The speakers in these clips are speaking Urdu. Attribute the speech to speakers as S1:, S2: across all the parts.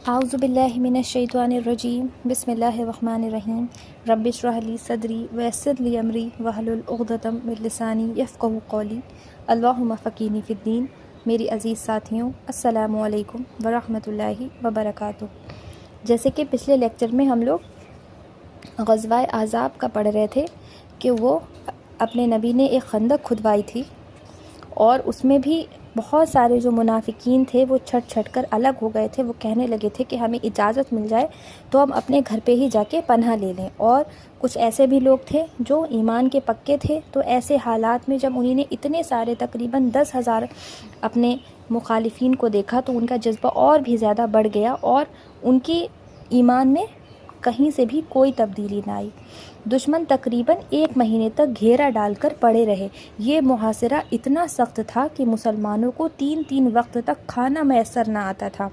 S1: اعوذ باللہ من الشیطان الرجیم بسم اللہ الرحمن الرحیم رب اشرح لی صدری ویسر لی امری واحلل عقدۃ من لسانی یفقہوا قولی اللہم فقہنی فی الدین۔ میری عزیز ساتھیوں، السلام علیکم ورحمۃ اللہ وبرکاتہ۔ جیسے کہ پچھلے لیکچر میں ہم لوگ غزوہ احزاب کا پڑھ رہے تھے کہ وہ اپنے نبی نے ایک خندق کھدوائی تھی اور اس میں بھی بہت سارے جو منافقین تھے وہ چھٹ چھٹ کر الگ ہو گئے تھے۔ وہ کہنے لگے تھے کہ ہمیں اجازت مل جائے تو ہم اپنے گھر پہ ہی جا کے پناہ لے لیں، اور کچھ ایسے بھی لوگ تھے جو ایمان کے پکے تھے، تو ایسے حالات میں جب انہوں نے اتنے سارے تقریباً 10,000 اپنے مخالفین کو دیکھا تو ان کا جذبہ اور بھی زیادہ بڑھ گیا اور ان کی ایمان میں کہیں سے بھی کوئی تبدیلی نہ آئی۔ دشمن تقریباً 1 مہینے تک گھیرا ڈال کر پڑے رہے۔ یہ محاصرہ اتنا سخت تھا کہ مسلمانوں کو 3 وقت تک کھانا میسر نہ آتا تھا۔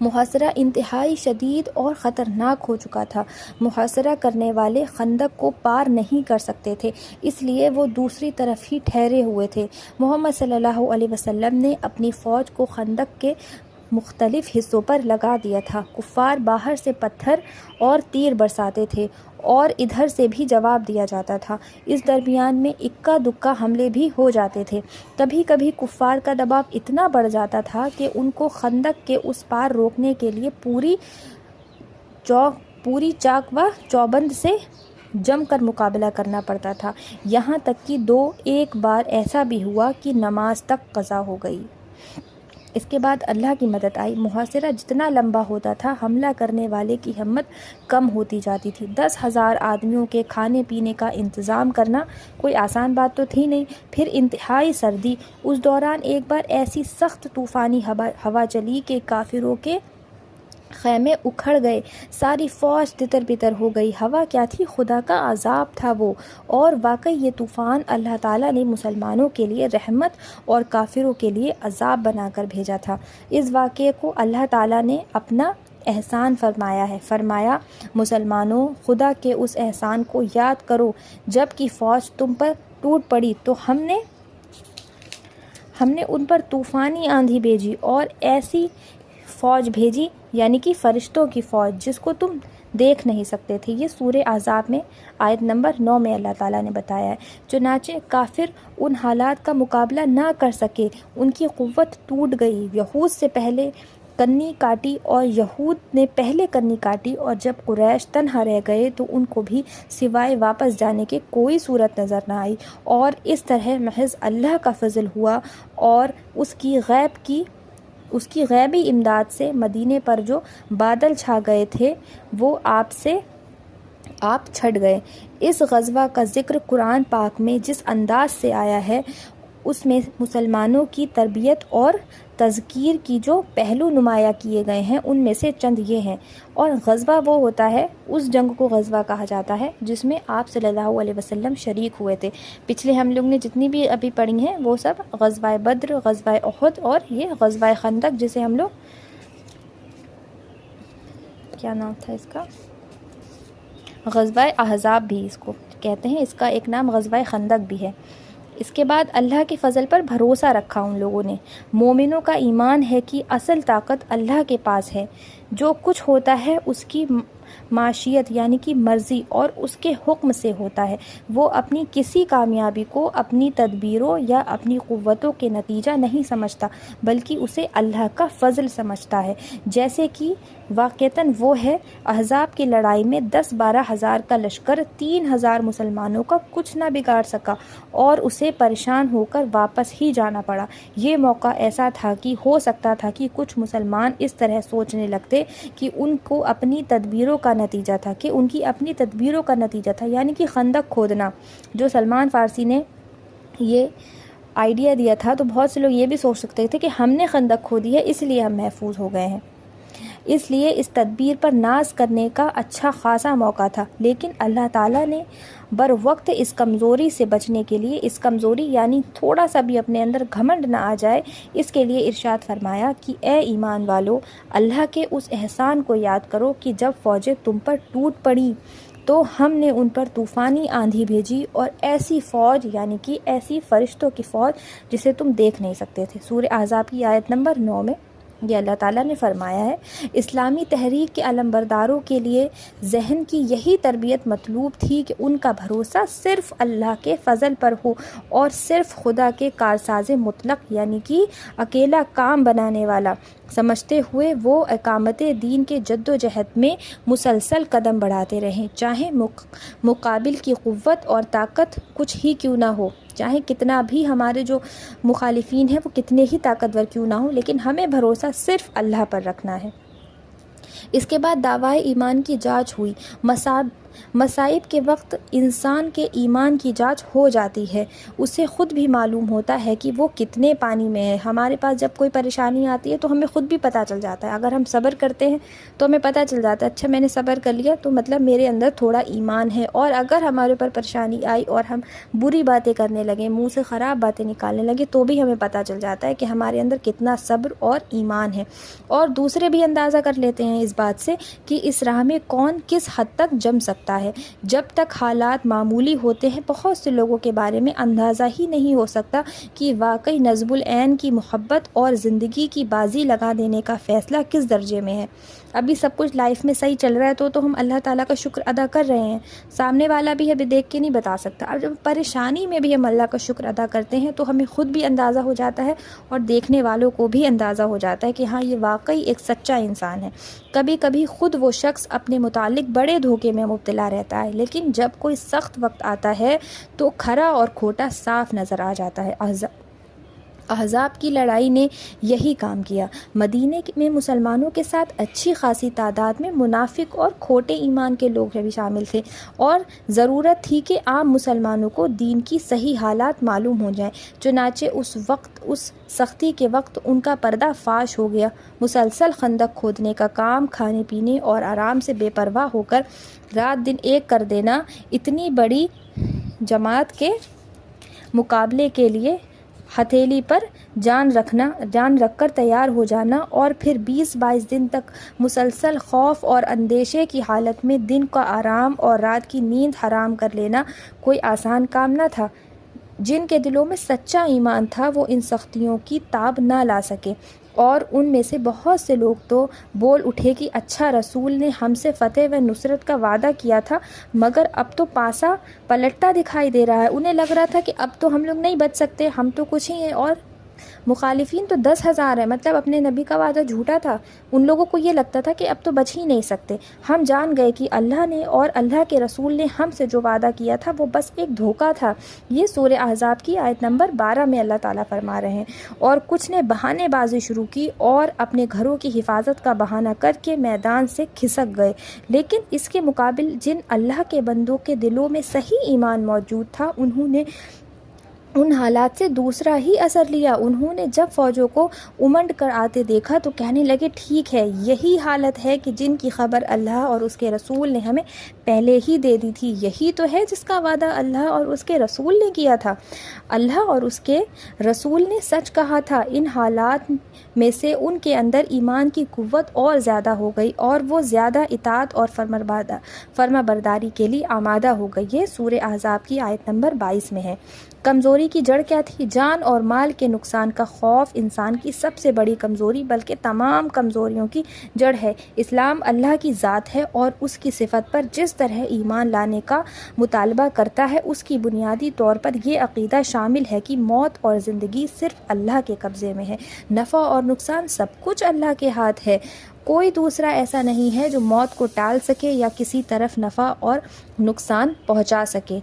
S1: محاصرہ انتہائی شدید اور خطرناک ہو چکا تھا۔ محاصرہ کرنے والے خندق کو پار نہیں کر سکتے تھے، اس لیے وہ دوسری طرف ہی ٹھہرے ہوئے تھے۔ محمد صلی اللہ علیہ وسلم نے اپنی فوج کو خندق کے مختلف حصوں پر لگا دیا تھا۔ کفار باہر سے پتھر اور تیر برساتے تھے اور ادھر سے بھی جواب دیا جاتا تھا۔ اس درمیان میں اکا دکا حملے بھی ہو جاتے تھے۔ کبھی کبھی کفار کا دباؤ اتنا بڑھ جاتا تھا کہ ان کو خندق کے اس پار روکنے کے لیے پوری چاک و چوبند سے جم کر مقابلہ کرنا پڑتا تھا، یہاں تک کہ ایک بار ایسا بھی ہوا کہ نماز تک قضا ہو گئی۔ اس کے بعد اللہ کی مدد آئی۔ محاصرہ جتنا لمبا ہوتا تھا، حملہ کرنے والے کی ہمت کم ہوتی جاتی تھی۔ 10,000 آدمیوں کے کھانے پینے کا انتظام کرنا کوئی آسان بات تو تھی نہیں، پھر انتہائی سردی۔ اس دوران ایک بار ایسی سخت طوفانی ہوا چلی کہ کافروں کے خیمے اکھڑ گئے، ساری فوج تتر بتر ہو گئی۔ ہوا کیا تھی؟ خدا کا عذاب تھا وہ، اور واقعی یہ طوفان اللہ تعالیٰ نے مسلمانوں کے لیے رحمت اور کافروں کے لیے عذاب بنا کر بھیجا تھا۔ اس واقعے کو اللہ تعالیٰ نے اپنا احسان فرمایا ہے۔ فرمایا، مسلمانوں، خدا کے اس احسان کو یاد کرو جب کہ فوج تم پر ٹوٹ پڑی تو ہم نے ان پر طوفانی آندھی بھیجی اور ایسی فوج بھیجی، یعنی کہ فرشتوں کی فوج، جس کو تم دیکھ نہیں سکتے تھے۔ یہ سورہ احزاب میں آیت نمبر 9 میں اللہ تعالیٰ نے بتایا ہے۔ چنانچہ کافر ان حالات کا مقابلہ نہ کر سکے، ان کی قوت ٹوٹ گئی۔ یہود نے پہلے کنی کاٹی اور جب قریش تنہا رہ گئے تو ان کو بھی سوائے واپس جانے کے کوئی صورت نظر نہ آئی، اور اس طرح محض اللہ کا فضل ہوا اور اس کی غیبی امداد سے مدینے پر جو بادل چھا گئے تھے وہ آپ چھٹ گئے۔ اس غزوہ کا ذکر قرآن پاک میں جس انداز سے آیا ہے اس میں مسلمانوں کی تربیت اور تذکیر کی جو پہلو نمایاں کیے گئے ہیں ان میں سے چند یہ ہیں۔ اور غزوہ وہ ہوتا ہے، اس جنگ کو غزوہ کہا جاتا ہے جس میں آپ صلی اللہ علیہ وسلم شریک ہوئے تھے۔ پچھلے ہم لوگ نے جتنی بھی ابھی پڑھی ہیں وہ سب غزوہ بدر، غزوہ احد اور یہ غزوہ خندق، جسے ہم لوگ کیا نام تھا اس کا، غزوہ احزاب بھی اس کو کہتے ہیں، اس کا ایک نام غزوہ خندق بھی ہے۔ اس کے بعد اللہ کے فضل پر بھروسہ رکھا ان لوگوں نے۔ مومنوں کا ایمان ہے کہ اصل طاقت اللہ کے پاس ہے، جو کچھ ہوتا ہے اس کی معیشت یعنی کہ مرضی اور اس کے حکم سے ہوتا ہے۔ وہ اپنی کسی کامیابی کو اپنی تدبیروں یا اپنی قوتوں کے نتیجہ نہیں سمجھتا، بلکہ اسے اللہ کا فضل سمجھتا ہے۔ جیسے کہ واقعتاً وہ ہے، احزاب کی لڑائی میں 10-12 ہزار کا لشکر 3,000 مسلمانوں کا کچھ نہ بگاڑ سکا اور اسے پریشان ہو کر واپس ہی جانا پڑا۔ یہ موقع ایسا تھا کہ ہو سکتا تھا کہ کچھ مسلمان اس طرح سوچنے لگتے کہ ان کی اپنی تدبیروں کا نتیجہ تھا، یعنی کہ خندق کھودنا۔ جو سلمان فارسی نے یہ آئیڈیا دیا تھا تو بہت سے لوگ یہ بھی سوچ سکتے تھے کہ ہم نے خندق کھودی ہے اس لیے ہم محفوظ ہو گئے ہیں، اس لیے اس تدبیر پر ناز کرنے کا اچھا خاصا موقع تھا۔ لیکن اللہ تعالیٰ نے بر وقت اس کمزوری سے بچنے کے لیے، اس کمزوری یعنی تھوڑا سا بھی اپنے اندر گھمنڈ نہ آ جائے، اس کے لیے ارشاد فرمایا کہ اے ایمان والو، اللہ کے اس احسان کو یاد کرو کہ جب فوجیں تم پر ٹوٹ پڑی تو ہم نے ان پر طوفانی آندھی بھیجی اور ایسی فوج یعنی کہ ایسی فرشتوں کی فوج جسے تم دیکھ نہیں سکتے تھے۔ سورہ احزاب کی آیت نمبر 9 میں یہ اللہ تعالیٰ نے فرمایا ہے۔ اسلامی تحریک کے علمبرداروں کے لیے ذہن کی یہی تربیت مطلوب تھی کہ ان کا بھروسہ صرف اللہ کے فضل پر ہو اور صرف خدا کے کارساز مطلق یعنی کہ اکیلا کام بنانے والا سمجھتے ہوئے وہ اقامت دین کے جد و جہد میں مسلسل قدم بڑھاتے رہیں، چاہے مقابل کی قوت اور طاقت کچھ ہی کیوں نہ ہو، چاہے کتنا بھی ہمارے جو مخالفین ہیں وہ کتنے ہی طاقتور کیوں نہ ہوں، لیکن ہمیں بھروسہ صرف اللہ پر رکھنا ہے۔ اس کے بعد دعوی ایمان کی جانچ ہوئی۔ مصائب کے وقت انسان کے ایمان کی جانچ ہو جاتی ہے، اسے خود بھی معلوم ہوتا ہے کہ وہ کتنے پانی میں ہے۔ ہمارے پاس جب کوئی پریشانی آتی ہے تو ہمیں خود بھی پتہ چل جاتا ہے، اگر ہم صبر کرتے ہیں تو ہمیں پتہ چل جاتا ہے اچھا میں نے صبر کر لیا تو مطلب میرے اندر تھوڑا ایمان ہے، اور اگر ہمارے اوپر پریشانی آئی اور ہم بری باتیں کرنے لگے، منہ سے خراب باتیں نکالنے لگے، تو بھی ہمیں پتہ چل جاتا ہے کہ ہمارے اندر کتنا صبر اور ایمان ہے۔ اور دوسرے بھی اندازہ کر لیتے ہیں اس بات سے کہ اس راہ میں کون کس حد تک جم سکتا ہے۔ جب تک حالات معمولی ہوتے ہیں بہت سے لوگوں کے بارے میں اندازہ ہی نہیں ہو سکتا کہ واقعی نصب العین کی محبت اور زندگی کی بازی لگا دینے کا فیصلہ کس درجے میں ہے۔ ابھی سب کچھ لائف میں صحیح چل رہا ہے تو ہم اللہ تعالیٰ کا شکر ادا کر رہے ہیں، سامنے والا بھی ابھی دیکھ کے نہیں بتا سکتا۔ اب جب پریشانی میں بھی ہم اللہ کا شکر ادا کرتے ہیں تو ہمیں خود بھی اندازہ ہو جاتا ہے اور دیکھنے والوں کو بھی اندازہ ہو جاتا ہے کہ ہاں یہ واقعی ایک سچا انسان ہے۔ کبھی کبھی خود وہ شخص اپنے متعلق بڑے دھوکے میں مبتلا رہتا ہے، لیکن جب کوئی سخت وقت آتا ہے تو کھرا اور کھوٹا صاف نظر آ جاتا ہے۔ احزاب کی لڑائی نے یہی کام کیا۔ مدینے میں مسلمانوں کے ساتھ اچھی خاصی تعداد میں منافق اور کھوٹے ایمان کے لوگ بھی شامل تھے، اور ضرورت تھی کہ عام مسلمانوں کو دین کی صحیح حالات معلوم ہو جائیں۔ چنانچہ اس سختی کے وقت ان کا پردہ فاش ہو گیا۔ مسلسل خندق کھودنے کا کام، کھانے پینے اور آرام سے بے پرواہ ہو کر رات دن ایک کر دینا، اتنی بڑی جماعت کے مقابلے کے لیے ہتھیلی پر جان رکھ کر تیار ہو جانا، اور پھر 20-22 دن تک مسلسل خوف اور اندیشے کی حالت میں دن کا آرام اور رات کی نیند حرام کر لینا کوئی آسان کام نہ تھا۔ جن کے دلوں میں سچا ایمان تھا وہ ان سختیوں کی تاب نہ لا سکے، اور ان میں سے بہت سے لوگ تو بول اٹھے کہ اچھا رسول نے ہم سے فتح و نصرت کا وعدہ کیا تھا، مگر اب تو پاسا پلٹتا دکھائی دے رہا ہے۔ انہیں لگ رہا تھا کہ اب تو ہم لوگ نہیں بچ سکتے، ہم تو کچھ ہی ہیں، اور مخالفین تو 10,000 ہیں، مطلب اپنے نبی کا وعدہ جھوٹا تھا۔ ان لوگوں کو یہ لگتا تھا کہ اب تو بچ ہی نہیں سکتے۔ ہم جان گئے کہ اللہ نے اور اللہ کے رسول نے ہم سے جو وعدہ کیا تھا وہ بس ایک دھوکہ تھا۔ یہ سورہ احزاب کی آیت نمبر 12 میں اللہ تعالیٰ فرما رہے ہیں۔ اور کچھ نے بہانے بازی شروع کی اور اپنے گھروں کی حفاظت کا بہانہ کر کے میدان سے کھسک گئے، لیکن اس کے مقابل جن اللہ کے بندوں کے دلوں میں صحیح ایمان موجود تھا انہوں نے ان حالات سے دوسرا ہی اثر لیا۔ انہوں نے جب فوجوں کو امنڈ کر آتے دیکھا تو کہنے لگے ٹھیک ہے، یہی حالت ہے کہ جن کی خبر اللہ اور اس کے رسول نے ہمیں پہلے ہی دے دی تھی، یہی تو ہے جس کا وعدہ اللہ اور اس کے رسول نے کیا تھا۔ اللہ اور اس کے رسول نے سچ کہا تھا۔ ان حالات میں سے ان کے اندر ایمان کی قوت اور زیادہ ہو گئی، اور وہ زیادہ اطاعت اور فرما برداری کے لیے آمادہ ہو گئی۔ یہ سورہ احزاب کی آیت نمبر 22 میں ہے۔ کمزوری کی جڑ کیا تھی؟ جان اور مال کے نقصان کا خوف انسان کی سب سے بڑی کمزوری بلکہ تمام کمزوریوں کی جڑ ہے۔ اسلام اللہ کی ذات ہے اور اس کی صفت پر جس طرح ایمان لانے کا مطالبہ کرتا ہے، اس کی بنیادی طور پر یہ عقیدہ شامل ہے کہ موت اور زندگی صرف اللہ کے قبضے میں ہے، نفع اور نقصان سب کچھ اللہ کے ہاتھ ہے۔ کوئی دوسرا ایسا نہیں ہے جو موت کو ٹال سکے یا کسی طرف نفع اور نقصان پہنچا سکے۔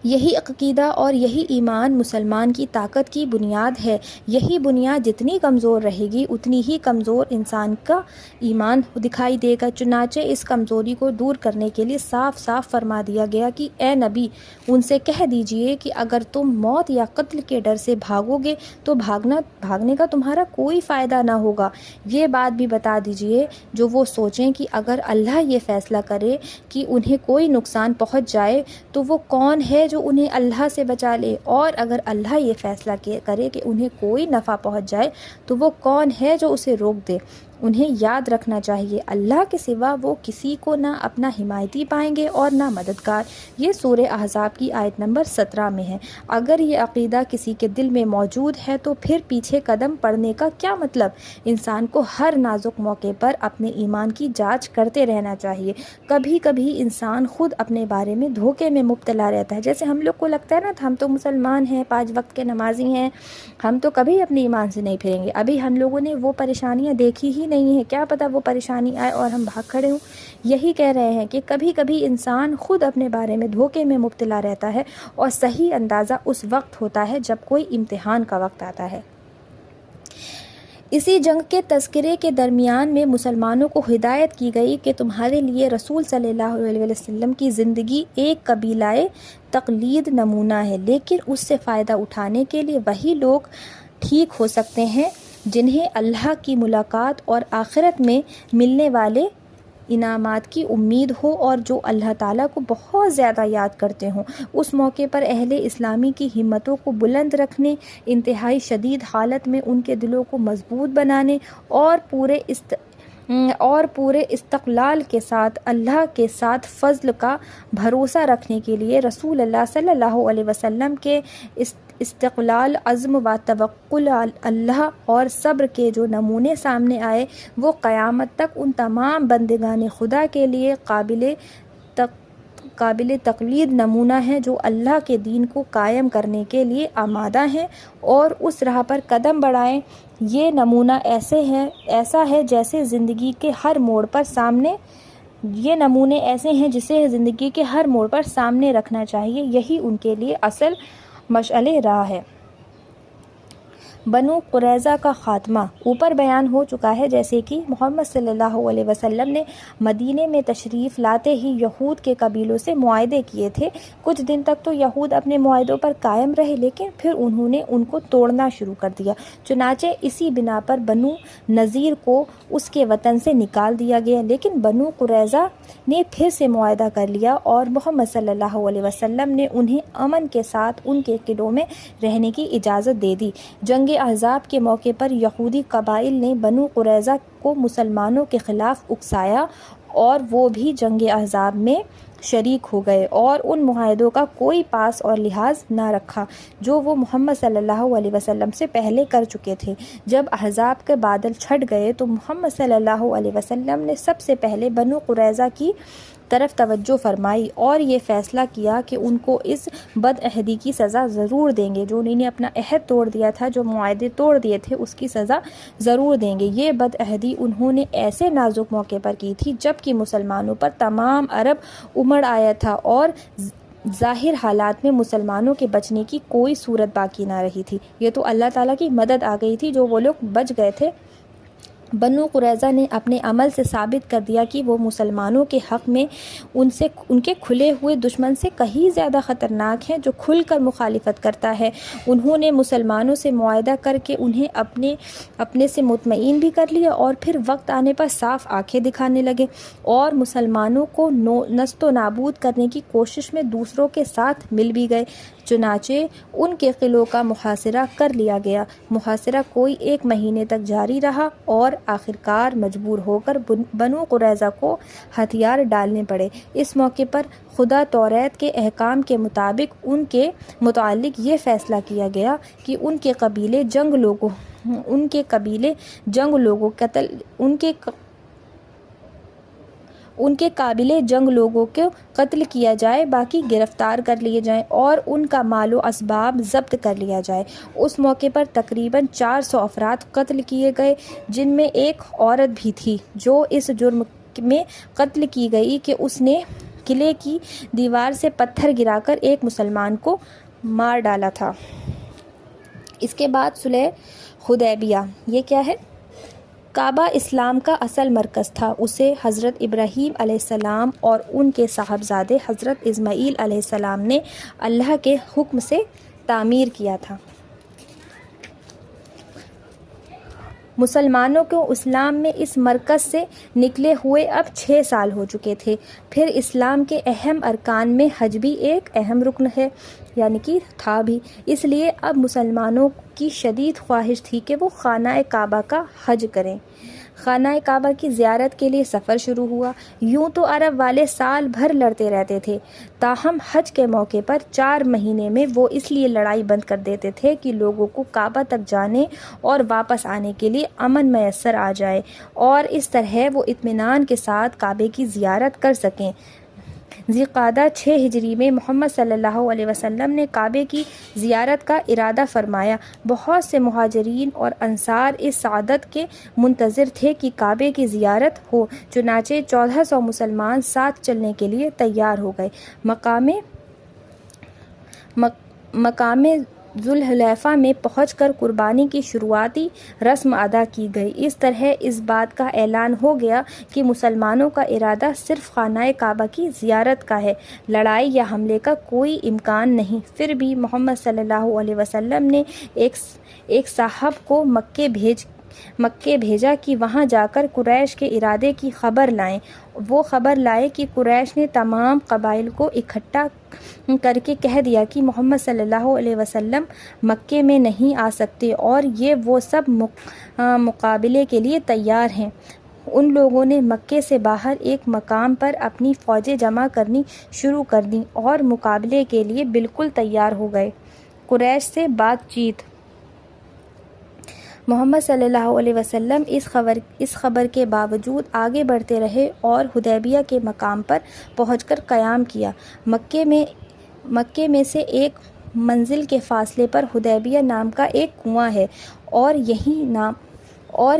S1: یہی عقیدہ اور یہی ایمان مسلمان کی طاقت کی بنیاد ہے۔ یہی بنیاد جتنی کمزور رہے گی اتنی ہی کمزور انسان کا ایمان دکھائی دے گا۔ چنانچہ اس کمزوری کو دور کرنے کے لیے صاف صاف فرما دیا گیا کہ اے نبی ان سے کہہ دیجئے کہ اگر تم موت یا قتل کے ڈر سے بھاگو گے تو بھاگنے کا تمہارا کوئی فائدہ نہ ہوگا۔ یہ بات بھی بتا دیجئے جو وہ سوچیں کہ اگر اللہ یہ فیصلہ کرے کہ انہیں کوئی نقصان پہنچ جائے تو وہ کون ہے جو انہیں اللہ سے بچا لے، اور اگر اللہ یہ فیصلہ کرے کہ انہیں کوئی نفع پہنچ جائے تو وہ کون ہے جو اسے روک دے۔ انہیں یاد رکھنا چاہیے اللہ کے سوا وہ کسی کو نہ اپنا حمایتی پائیں گے اور نہ مددگار۔ یہ سورہ احزاب کی آیت نمبر 17 میں ہے۔ اگر یہ عقیدہ کسی کے دل میں موجود ہے تو پھر پیچھے قدم پڑنے کا کیا مطلب؟ انسان کو ہر نازک موقع پر اپنے ایمان کی جانچ کرتے رہنا چاہیے۔ کبھی کبھی انسان خود اپنے بارے میں دھوکے میں مبتلا رہتا ہے۔ جیسے ہم لوگ کو لگتا ہے نا، ہم تو مسلمان ہیں، 5 وقت کے نمازی ہیں، ہم تو کبھی اپنے ایمان سے نہیں پھریں گے۔ ابھی ہم لوگوں نے وہ پریشانیاں دیکھی ہی نہیں ہیں، کیا پتہ وہ پریشانی آئے اور ہم بھاگ کھڑے ہوں۔ یہی کہہ رہے ہیں کہ کبھی کبھی انسان خود اپنے بارے میں دھوکے میں مبتلا رہتا ہے، اور صحیح اندازہ اس وقت ہوتا ہے جب کوئی امتحان کا وقت آتا ہے۔ اسی جنگ کے تذکرے کے درمیان میں مسلمانوں کو ہدایت کی گئی کہ تمہارے لیے رسول صلی اللہ علیہ وسلم کی زندگی ایک قبیلہ تقلید نمونہ ہے، لیکن اس سے فائدہ اٹھانے کے لیے وہی لوگ ٹھیک ہو سکتے ہیں جنہیں اللہ کی ملاقات اور آخرت میں ملنے والے انعامات کی امید ہو، اور جو اللہ تعالیٰ کو بہت زیادہ یاد کرتے ہوں۔ اس موقع پر اہل اسلامی کی ہمتوں کو بلند رکھنے، انتہائی شدید حالت میں ان کے دلوں کو مضبوط بنانے اور پورے استقلال کے ساتھ اللہ کے ساتھ فضل کا بھروسہ رکھنے کے لیے رسول اللہ صلی اللہ علیہ وسلم کے استقلال، عزم و توکل اللہ اور صبر کے جو نمونے سامنے آئے، وہ قیامت تک ان تمام بندگان خدا کے لیے قابل تقلید نمونہ ہیں جو اللہ کے دین کو قائم کرنے کے لیے آمادہ ہیں اور اس راہ پر قدم بڑھائیں۔ یہ نمونہ ایسا ہے جیسے زندگی کے ہر موڑ پر سامنے رکھنا چاہیے۔ یہی ان کے لیے اصل مشعل راہ ہے۔ بنو قریظہ کا خاتمہ اوپر بیان ہو چکا ہے۔ جیسے کہ محمد صلی اللہ علیہ وسلم نے مدینے میں تشریف لاتے ہی یہود کے قبیلوں سے معاہدے کیے تھے۔ کچھ دن تک تو یہود اپنے معاہدوں پر قائم رہے، لیکن پھر انہوں نے ان کو توڑنا شروع کر دیا۔ چنانچہ اسی بنا پر بنو نذیر کو اس کے وطن سے نکال دیا گیا، لیکن بنو قریظہ نے پھر سے معاہدہ کر لیا اور محمد صلی اللہ علیہ وسلم نے انہیں امن کے ساتھ ان کے قلعوں میں رہنے کی اجازت دے دی۔ جنگ احزاب کے موقع پر یہودی قبائل نے بنو قریظہ کو مسلمانوں کے خلاف اکسایا اور وہ بھی جنگ احزاب میں شریک ہو گئے اور ان معاہدوں کا کوئی پاس اور لحاظ نہ رکھا جو وہ محمد صلی اللہ علیہ وسلم سے پہلے کر چکے تھے۔ جب احزاب کے بادل چھٹ گئے تو محمد صلی اللہ علیہ وسلم نے سب سے پہلے بنو قریظہ کی طرف توجہ فرمائی اور یہ فیصلہ کیا کہ ان کو اس بد عہدی کی سزا ضرور دیں گے۔ جو انہوں نے اپنا عہد توڑ دیا تھا، جو معاہدے توڑ دیے تھے، اس کی سزا ضرور دیں گے۔ یہ بد عہدی انہوں نے ایسے نازک موقع پر کی تھی جب کہ مسلمانوں پر تمام عرب امڑ آیا تھا اور ظاہر حالات میں مسلمانوں کے بچنے کی کوئی صورت باقی نہ رہی تھی۔ یہ تو اللہ تعالیٰ کی مدد آ گئی تھی، جو وہ لوگ بچ گئے تھے۔ بنو قریظہ نے اپنے عمل سے ثابت کر دیا کہ وہ مسلمانوں کے حق میں ان کے کھلے ہوئے دشمن سے کہیں زیادہ خطرناک ہیں جو کھل کر مخالفت کرتا ہے۔ انہوں نے مسلمانوں سے معاہدہ کر کے انہیں اپنے سے مطمئن بھی کر لیا اور پھر وقت آنے پر صاف آنکھیں دکھانے لگے اور مسلمانوں کو نست و نابود کرنے کی کوشش میں دوسروں کے ساتھ مل بھی گئے۔ چنانچہ ان کے قلعوں کا محاصرہ کر لیا گیا۔ محاصرہ کوئی 1 مہینے تک جاری رہا اور آخرکار مجبور ہو کر بنو قریظہ کو ہتھیار ڈالنے پڑے۔ اس موقع پر خدا توریت کے احکام کے مطابق ان کے متعلق یہ فیصلہ کیا گیا کہ ان کے قابل جنگ لوگوں کو قتل کیا جائے، باقی گرفتار کر لیے جائیں اور ان کا مال و اسباب ضبط کر لیا جائے۔ اس موقع پر تقریباً 400 افراد قتل کیے گئے، جن میں ایک عورت بھی تھی جو اس جرم میں قتل کی گئی کہ اس نے قلعے کی دیوار سے پتھر گرا کر ایک مسلمان کو مار ڈالا تھا۔ اس کے بعد صلح حدیبیہ، یہ کیا ہے؟ کعبہ اسلام کا اصل مرکز تھا۔ اسے حضرت ابراہیم علیہ السلام اور ان کے صاحبزادے حضرت اسماعیل علیہ السلام نے اللہ کے حکم سے تعمیر کیا تھا۔ مسلمانوں کو اسلام میں اس مرکز سے نکلے ہوئے اب 6 سال ہو چکے تھے۔ پھر اسلام کے اہم ارکان میں حج بھی ایک اہم رکن ہے، یعنی کہ تھا بھی۔ اس لیے اب مسلمانوں کی شدید خواہش تھی کہ وہ خانہ کعبہ کا حج کریں۔ خانہ کعبہ کی زیارت کے لیے سفر شروع ہوا۔ یوں تو عرب والے سال بھر لڑتے رہتے تھے، تاہم حج کے موقع پر 4 مہینے میں وہ اس لیے لڑائی بند کر دیتے تھے کہ لوگوں کو کعبہ تک جانے اور واپس آنے کے لیے امن میسر آ جائے اور اس طرح وہ اطمینان کے ساتھ کعبے کی زیارت کر سکیں۔ ذی القعدہ 6 ہجری میں محمد صلی اللہ علیہ وسلم نے کعبے کی زیارت کا ارادہ فرمایا۔ بہت سے مہاجرین اور انصار اس سعادت کے منتظر تھے کہ کعبے کی زیارت ہو، چنانچہ 1400 مسلمان ساتھ چلنے کے لیے تیار ہو گئے۔ مقام ذوالحلیفہ میں پہنچ کر قربانی کی شروعاتی رسم ادا کی گئی۔ اس طرح اس بات کا اعلان ہو گیا کہ مسلمانوں کا ارادہ صرف خانہ کعبہ کی زیارت کا ہے، لڑائی یا حملے کا کوئی امکان نہیں۔ پھر بھی محمد صلی اللہ علیہ وسلم نے ایک صاحب کو مکے بھیجا کہ وہاں جا کر قریش کے ارادے کی خبر لائیں۔ وہ خبر لائے کہ قریش نے تمام قبائل کو اکٹھا کر کے کہہ دیا کہ محمد صلی اللہ علیہ وسلم مکے میں نہیں آ سکتے اور وہ سب مقابلے کے لیے تیار ہیں۔ ان لوگوں نے مکے سے باہر ایک مقام پر اپنی فوجیں جمع کرنی شروع کر دیں اور مقابلے کے لیے بالکل تیار ہو گئے۔ قریش سے بات چیت۔ محمد صلی اللہ علیہ وسلم اس خبر کے باوجود آگے بڑھتے رہے اور حدیبیہ کے مقام پر پہنچ کر قیام کیا۔ مکے میں سے ایک منزل کے فاصلے پر حدیبیہ نام کا ایک کنواں ہے اور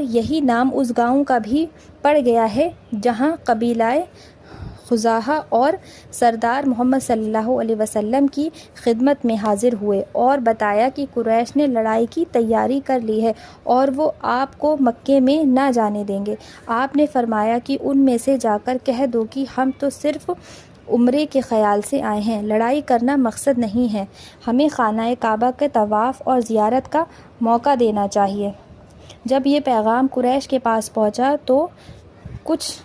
S1: یہی نام اس گاؤں کا بھی پڑ گیا ہے جہاں قبیلہ خزاعہ اور سردار محمد صلی اللہ علیہ وسلم کی خدمت میں حاضر ہوئے اور بتایا کہ قریش نے لڑائی کی تیاری کر لی ہے اور وہ آپ کو مکے میں نہ جانے دیں گے۔ آپ نے فرمایا کہ ان میں سے جا کر کہہ دو کہ ہم تو صرف عمرے کے خیال سے آئے ہیں، لڑائی کرنا مقصد نہیں ہے، ہمیں خانہ کعبہ کے طواف اور زیارت کا موقع دینا چاہیے۔ جب یہ پیغام قریش کے پاس پہنچا تو کچھ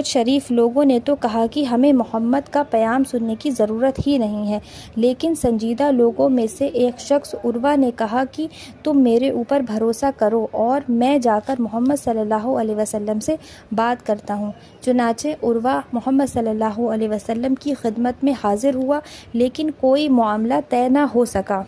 S1: شریف لوگوں نے تو کہا کہ ہمیں محمد کا پیام سننے کی ضرورت ہی نہیں ہے، لیکن سنجیدہ لوگوں میں سے ایک شخص عروہ نے کہا کہ تم میرے اوپر بھروسہ کرو اور میں جا کر محمد صلی اللہ علیہ وسلم سے بات کرتا ہوں۔ چنانچہ عروہ محمد صلی اللہ علیہ وسلم کی خدمت میں حاضر ہوا، لیکن کوئی معاملہ طے نہ ہو سکا۔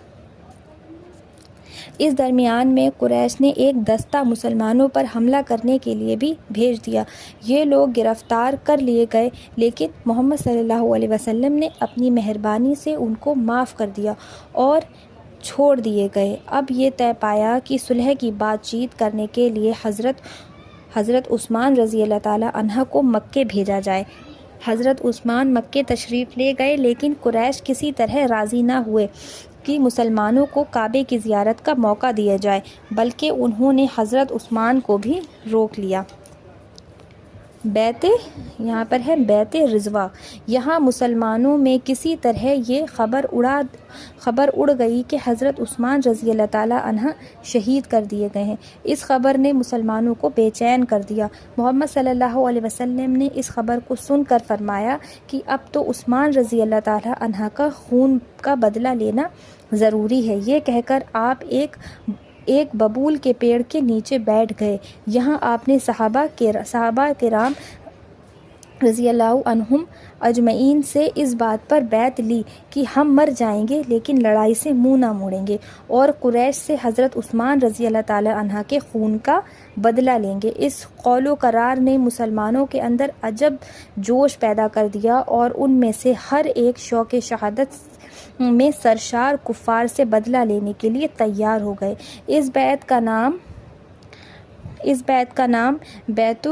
S1: اس درمیان میں قریش نے ایک دستہ مسلمانوں پر حملہ کرنے کے لیے بھی بھیج دیا۔ یہ لوگ گرفتار کر لیے گئے، لیکن محمد صلی اللہ علیہ وسلم نے اپنی مہربانی سے ان کو معاف کر دیا اور چھوڑ دیے گئے۔ اب یہ طے پایا کہ صلح کی بات چیت کرنے کے لیے حضرت عثمان رضی اللہ تعالیٰ عنہ کو مکے بھیجا جائے۔ حضرت عثمان مکے تشریف لے گئے، لیکن قریش کسی طرح راضی نہ ہوئے کہ مسلمانوں کو کعبے کی زیارت کا موقع دیا جائے، بلکہ انہوں نے حضرت عثمان کو بھی روک لیا۔ یہاں پر ہے بیت رضوا۔ یہاں مسلمانوں میں کسی طرح یہ خبر اڑ گئی کہ حضرت عثمان رضی اللہ تعالیٰ عنہ شہید کر دیے گئے ہیں۔ اس خبر نے مسلمانوں کو بے چین کر دیا۔ محمد صلی اللہ علیہ وسلم نے اس خبر کو سن کر فرمایا کہ اب تو عثمان رضی اللہ تعالیٰ عنہ کا خون کا بدلہ لینا ضروری ہے۔ یہ کہہ کر آپ ایک ببول کے پیڑ کے نیچے بیٹھ گئے۔ یہاں آپ نے صحابہ کرام رضی اللہ عنہم اجمعین سے اس بات پر بیعت لی کہ ہم مر جائیں گے لیکن لڑائی سے منہ نہ موڑیں گے اور قریش سے حضرت عثمان رضی اللہ تعالی عنہ کے خون کا بدلہ لیں گے۔ اس قول و قرار نے مسلمانوں کے اندر عجب جوش پیدا کر دیا اور ان میں سے ہر ایک شوق شہادت میں سرشار کفار سے بدلہ لینے کے لیے تیار ہو گئے۔ اس بیعت کا نام بیت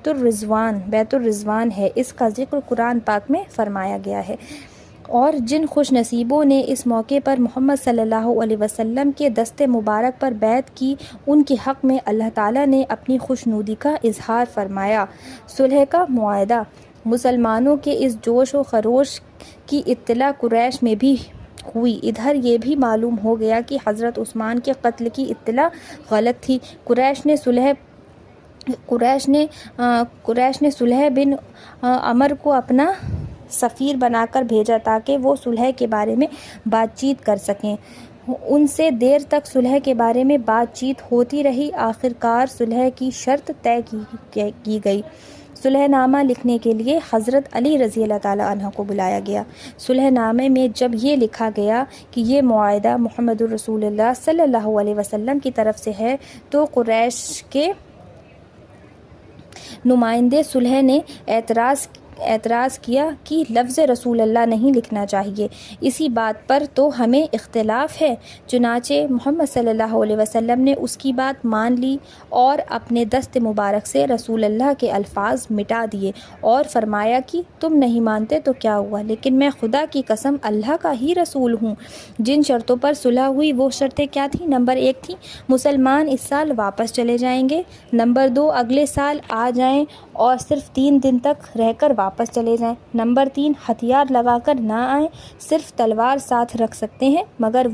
S1: الرضوان ہے۔ اس کا ذکر قرآن پاک میں فرمایا گیا ہے۔ اور جن خوش نصیبوں نے اس موقع پر محمد صلی اللہ علیہ وسلم کے دست مبارک پر بیعت کی، ان کے حق میں اللہ تعالیٰ نے اپنی خوشنودی کا اظہار فرمایا۔ صلح کا معاہدہ۔ مسلمانوں کے اس جوش و خروش کی اطلاع قریش میں بھی ہوئی۔ ادھر یہ بھی معلوم ہو گیا کہ حضرت عثمان کے قتل کی اطلاع غلط تھی۔ قریش نے صلح بن عمر کو اپنا سفیر بنا کر بھیجا تاکہ وہ صلح کے بارے میں بات چیت کر سکیں۔ ان سے دیر تک صلح کے بارے میں بات چیت ہوتی رہی۔ آخر کار صلح کی شرط طے کی گئی۔ صلح نامہ لکھنے کے لیے حضرت علی رضی اللہ تعالیٰ عنہ کو بلایا گیا۔ صلح نامے میں جب یہ لکھا گیا کہ یہ معاہدہ محمد الرسول اللہ صلی اللہ علیہ وسلم کی طرف سے ہے، تو قریش کے نمائندے صلح نے اعتراض کیا کہ لفظ رسول اللہ نہیں لکھنا چاہیے، اسی بات پر تو ہمیں اختلاف ہے۔ چنانچہ محمد صلی اللہ علیہ وسلم نے اس کی بات مان لی اور اپنے دست مبارک سے رسول اللہ کے الفاظ مٹا دیے اور فرمایا کہ تم نہیں مانتے تو کیا ہوا، لیکن میں خدا کی قسم اللہ کا ہی رسول ہوں۔ جن شرطوں پر صلح ہوئی وہ شرطیں کیا تھیں؟ نمبر 1 تھی مسلمان اس سال واپس چلے جائیں گے۔ نمبر 2 اگلے سال آ جائیں اور صرف 3 دن تک رہ کر واپس چلے جائیں۔ نمبر 3 ہتھیار لگا کر نہ آئیں، صرف تلوار ساتھ رکھ سکتے ہیں، مگر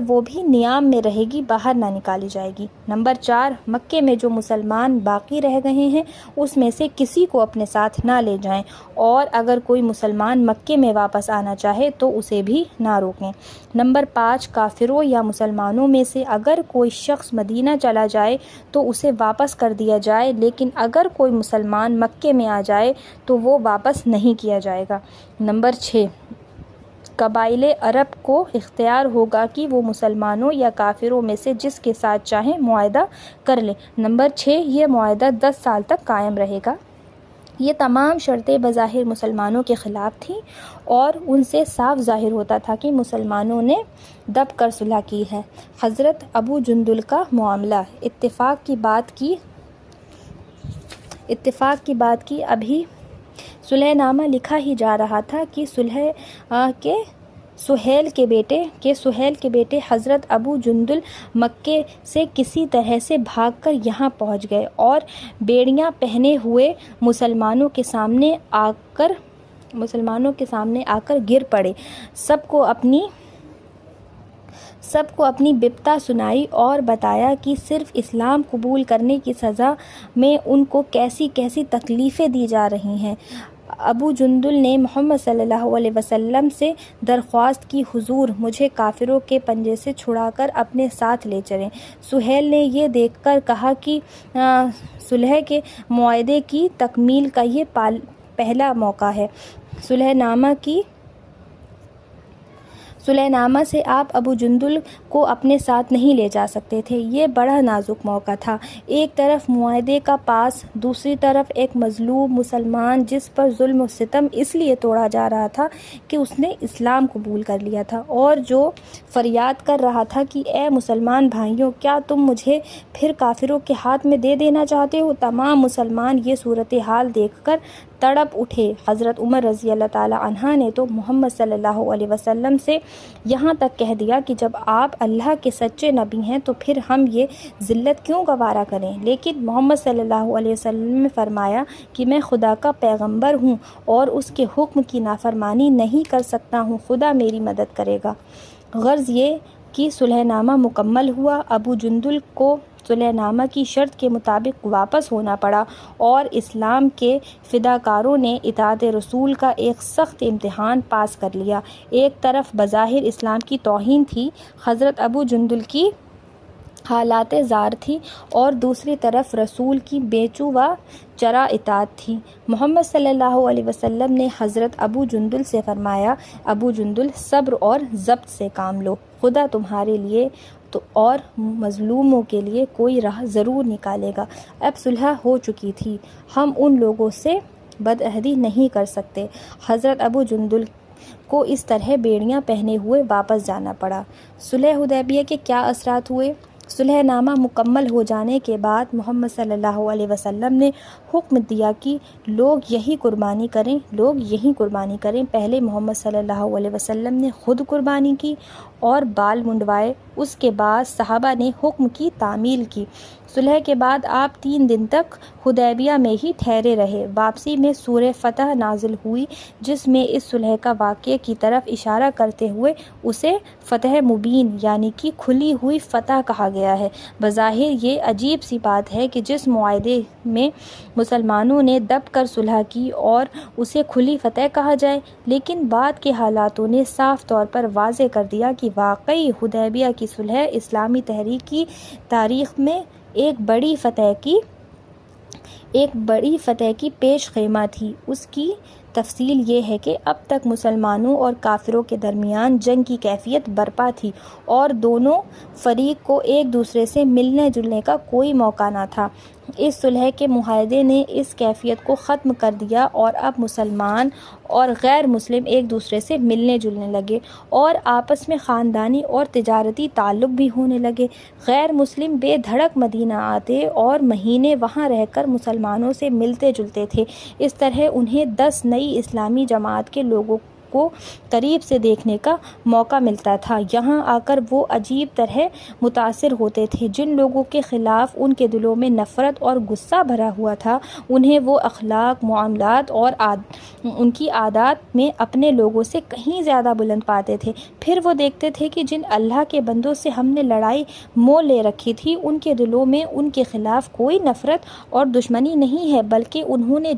S1: وہ بھی نیام میں رہے گی، باہر نہ نکالی جائے گی۔ نمبر 4 مکے میں جو مسلمان باقی رہ گئے ہیں اس میں سے کسی کو اپنے ساتھ نہ لے جائیں، اور اگر کوئی مسلمان مکے میں واپس آنا چاہے تو اسے بھی نہ روکیں۔ نمبر 5 کافروں یا مسلمانوں میں سے اگر کوئی شخص مدینہ چلا جائے تو اسے واپس کر دیا جائے، لیکن اگر کوئی مسلمان مکے میں آ جائے تو وہ واپس نہیں کیا جائے گا۔ نمبر 6 قبائل عرب کو اختیار ہوگا کہ وہ مسلمانوں یا کافروں میں سے جس کے ساتھ چاہیں معاہدہ کر لیں۔ نمبر 6 یہ معاہدہ 10 سال تک قائم رہے گا۔ یہ تمام شرطیں بظاہر مسلمانوں کے خلاف تھیں اور ان سے صاف ظاہر ہوتا تھا کہ مسلمانوں نے دب کر صلح کی ہے۔ حضرت ابو جندل کا معاملہ۔ اتفاق کی بات کی ابھی صلح نامہ لکھا ہی جا رہا تھا کہ سہیل کے بیٹے حضرت ابو جندل مکے سے کسی طرح سے بھاگ کر یہاں پہنچ گئے اور بیڑیاں پہنے ہوئے مسلمانوں کے سامنے آ کر گر پڑے۔ سب کو اپنی بپتا سنائی اور بتایا کہ صرف اسلام قبول کرنے کی سزا میں ان کو کیسی کیسی تکلیفیں دی جا رہی ہیں۔ ابو جندل نے محمد صلی اللہ علیہ وسلم سے درخواست کی، حضور مجھے کافروں کے پنجے سے چھڑا کر اپنے ساتھ لے چلیں۔ سہیل نے یہ دیکھ کر کہا کہ صلح کے معاہدے کی تکمیل کا یہ پہلا موقع ہے۔ صلح نامہ سے آپ ابو جندل کو اپنے ساتھ نہیں لے جا سکتے تھے، یہ بڑا نازک موقع تھا۔ ایک طرف معاہدے کا پاس، دوسری طرف ایک مظلوم مسلمان جس پر ظلم و ستم اس لیے توڑا جا رہا تھا کہ اس نے اسلام قبول کر لیا تھا، اور جو فریاد کر رہا تھا کہ اے مسلمان بھائیوں، کیا تم مجھے پھر کافروں کے ہاتھ میں دے دینا چاہتے ہو؟ تمام مسلمان یہ صورتحال دیکھ کر تڑپ اٹھے۔ حضرت عمر رضی اللہ تعالیٰ عنہ نے تو محمد صلی اللہ علیہ وسلم سے یہاں تک کہہ دیا کہ جب آپ اللہ کے سچے نبی ہیں تو پھر ہم یہ ذلت کیوں گوارا کریں؟ لیکن محمد صلی اللہ علیہ وسلم نے فرمایا کہ میں خدا کا پیغمبر ہوں اور اس کے حکم کی نافرمانی نہیں کر سکتا ہوں، خدا میری مدد کرے گا۔ غرض یہ کہ صلح نامہ مکمل ہوا۔ ابو جندل کو صلح نامہ کی شرط کے مطابق واپس ہونا پڑا اور اسلام کے فداکاروں نے اطاعت رسول کا ایک سخت امتحان پاس کر لیا۔ ایک طرف بظاہر اسلام کی توہین تھی، حضرت ابو جندل کی حالات زار تھی، اور دوسری طرف رسول کی بیچو و چرا اطاعت تھی۔ محمد صلی اللہ علیہ وسلم نے حضرت ابو جندل سے فرمایا، ابو جندل صبر اور ضبط سے کام لو، خدا تمہارے لیے اور مظلوموں کے لیے کوئی راہ ضرور نکالے گا۔ اب صلح ہو چکی تھی، ہم ان لوگوں سے بدعہدی نہیں کر سکتے۔ حضرت ابو جندل کو اس طرح بیڑیاں پہنے ہوئے واپس جانا پڑا۔ صلح حدیبیہ کے کیا اثرات ہوئے؟ صلح نامہ مکمل ہو جانے کے بعد محمد صلی اللہ علیہ وسلم نے حکم دیا کہ لوگ یہی قربانی کریں۔ پہلے محمد صلی اللہ علیہ وسلم نے خود قربانی کی اور بال منڈوائے، اس کے بعد صحابہ نے حکم کی تعمیل کی۔ صلح کے بعد آپ 3 دن تک حدیبیہ میں ہی ٹھہرے رہے۔ واپسی میں سورہ فتح نازل ہوئی جس میں اس صلح کا واقعے کی طرف اشارہ کرتے ہوئے اسے فتح مبین یعنی کہ کھلی ہوئی فتح کہا گیا ہے۔ بظاہر یہ عجیب سی بات ہے کہ جس معاہدے میں مسلمانوں نے دب کر صلح کی اور اسے کھلی فتح کہا جائے، لیکن بعد کے حالاتوں نے صاف طور پر واضح کر دیا کہ واقعی حدیبیہ کی صلح اسلامی تحریک کی تاریخ میں ایک بڑی فتح کی پیش خیمہ تھی۔ اس کی تفصیل یہ ہے کہ اب تک مسلمانوں اور کافروں کے درمیان جنگ کی کیفیت برپا تھی اور دونوں فریق کو ایک دوسرے سے ملنے جلنے کا کوئی موقع نہ تھا۔ اس صلح کے معاہدے نے اس کیفیت کو ختم کر دیا اور اب مسلمان اور غیر مسلم ایک دوسرے سے ملنے جلنے لگے اور آپس میں خاندانی اور تجارتی تعلق بھی ہونے لگے۔ غیر مسلم بے دھڑک مدینہ آتے اور مہینے وہاں رہ کر مسلمانوں سے ملتے جلتے تھے۔ اس طرح انہیں 10 نئی اسلامی جماعت کے لوگوں کو قریب سے دیکھنے کا موقع ملتا تھا۔ یہاں آ کر وہ عجیب طرح متاثر ہوتے تھے۔ جن لوگوں کے خلاف ان کے دلوں میں نفرت اور غصہ بھرا ہوا تھا، انہیں وہ اخلاق، معاملات اور ان کی عادات میں اپنے لوگوں سے کہیں زیادہ بلند پاتے تھے۔ پھر وہ دیکھتے تھے کہ جن اللہ کے بندوں سے ہم نے لڑائی مول لے رکھی تھی، ان کے دلوں میں ان کے خلاف کوئی نفرت اور دشمنی نہیں ہے، بلکہ انہیں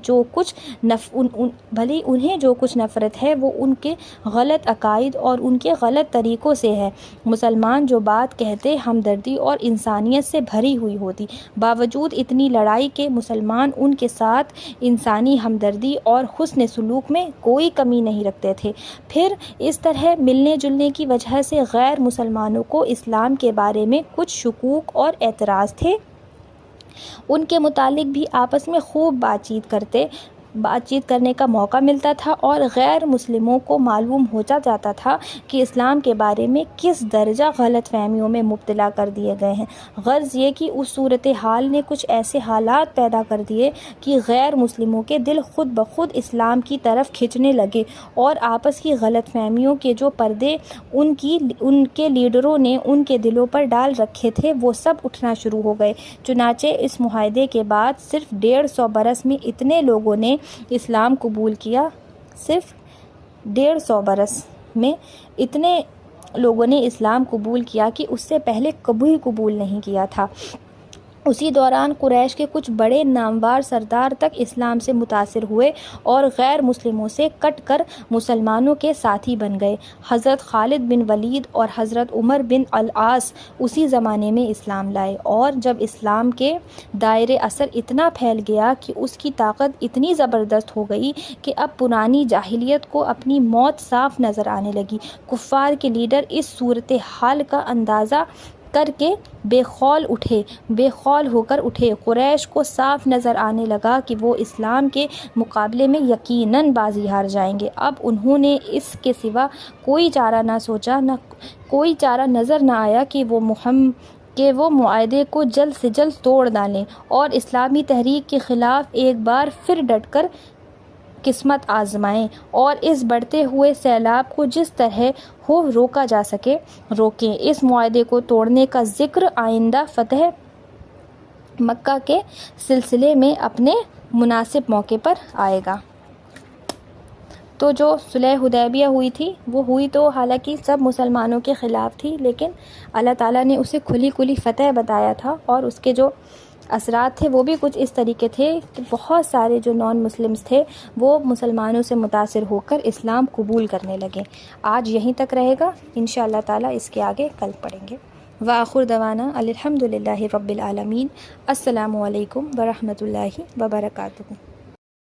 S1: جو کچھ نفرت ہے وہ ان کے غلط عقائد اور ان کے غلط طریقوں سے ہے۔ مسلمان جو بات کہتے ہمدردی اور انسانیت سے بھری ہوئی ہوتی، باوجود اتنی لڑائی کے مسلمان ان کے ساتھ انسانی ہمدردی اور حسن سلوک میں کوئی کمی نہیں رکھتے تھے۔ پھر اس طرح ملنے جلنے کی وجہ سے غیر مسلمانوں کو اسلام کے بارے میں کچھ شکوک اور اعتراض تھے، ان کے متعلق بھی آپس میں خوب بات چیت کرنے کا موقع ملتا تھا اور غیر مسلموں کو معلوم ہو جاتا تھا کہ اسلام کے بارے میں کس درجہ غلط فہمیوں میں مبتلا کر دیے گئے ہیں۔ غرض یہ کہ اس صورتحال نے کچھ ایسے حالات پیدا کر دیے کہ غیر مسلموں کے دل خود بخود اسلام کی طرف کھنچنے لگے اور آپس کی غلط فہمیوں کے جو پردے ان کے لیڈروں نے ان کے دلوں پر ڈال رکھے تھے وہ سب اٹھنا شروع ہو گئے۔ چنانچہ اس معاہدے کے بعد صرف 150 برس میں اتنے لوگوں نے اسلام قبول کیا کہ اس سے پہلے کبھی قبول نہیں کیا تھا۔ اسی دوران قریش کے کچھ بڑے نامور سردار تک اسلام سے متاثر ہوئے اور غیر مسلموں سے کٹ کر مسلمانوں کے ساتھی بن گئے۔ حضرت خالد بن ولید اور حضرت عمر بن العاص اسی زمانے میں اسلام لائے، اور جب اسلام کے دائرۂ اثر اتنا پھیل گیا کہ اس کی طاقت اتنی زبردست ہو گئی کہ اب پرانی جاہلیت کو اپنی موت صاف نظر آنے لگی۔ کفار کے لیڈر اس صورتحال کا اندازہ کر کے بے خول ہو کر اٹھے۔ قریش کو صاف نظر آنے لگا کہ وہ اسلام کے مقابلے میں یقیناً بازی ہار جائیں گے۔ اب انہوں نے اس کے سوا کوئی چارہ نظر نہ آیا کہ وہ معاہدے کو جلد سے جلد توڑ ڈالیں اور اسلامی تحریک کے خلاف ایک بار پھر ڈٹ کر قسمت آزمائیں اور اس بڑھتے ہوئے سیلاب کو جس طرح ہو روکا جا سکے روکیں۔ اس معاہدے کو توڑنے کا ذکر آئندہ فتح مکہ کے سلسلے میں اپنے مناسب موقع پر آئے گا۔ تو جو صلح حدیبیہ ہوئی تھی وہ ہوئی تو حالانکہ سب مسلمانوں کے خلاف تھی، لیکن اللہ تعالیٰ نے اسے کھلی فتح بتایا تھا، اور اس کے جو اثرات تھے وہ بھی کچھ اس طریقے تھے کہ بہت سارے جو نان مسلمز تھے وہ مسلمانوں سے متاثر ہو کر اسلام قبول کرنے لگے۔ آج یہیں تک رہے گا، انشاءاللہ تعالیٰ اس کے آگے کل پڑھیں گے۔ وآخر دعوانا الحمدللہ رب العالمین۔ السلام علیکم ورحمۃ اللہ وبرکاتہ۔